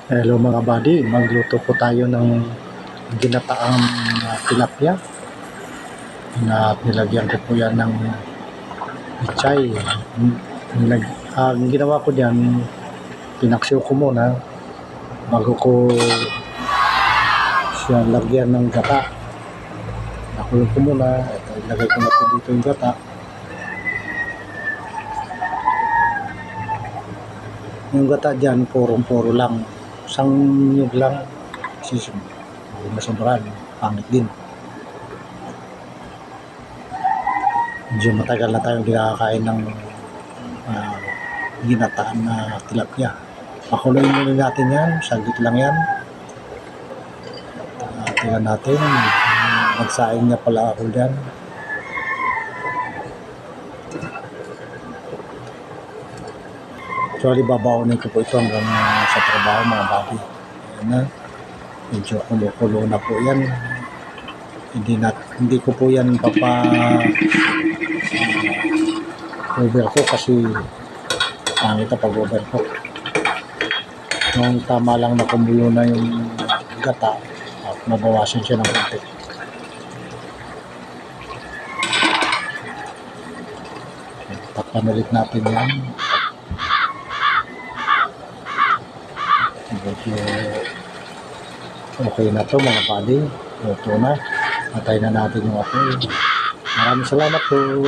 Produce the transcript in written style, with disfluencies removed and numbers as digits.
Hello mga buddy, magluto po tayo ng ginataang tilapia na nilagyan ko po yan ng ichay. Ang ginawa ko diyan, pinaksiw ko muna bago ko siya lagyan ng gata. Nakulong ko muna, ito, ilagay ko na po dito yung gata. Yung gata dyan, purong-puro lang. Isang nyug lang, kasi masobrahan, pangit din. Medyo matagal na tayong kinakain ng ginataan na tilapia. Pakuloyin muna natin yan, saglit lang yan. Tingnan natin, magsaing niya pala ako dyan. Actually, babaunin ko po ito hanggang sa trabaho mga buddy. Ayan na. Medyo kulo-kulo na po yan. Hindi ko po yan overcook kasi pangit pag overcook. Nung tama lang na kumulo na yung gata at mabawasan siya ng konti. Takpan ulit natin yan. Medyo okay na to mga buddy. Luto na. Patay na natin yung apoy. Maraming salamat po.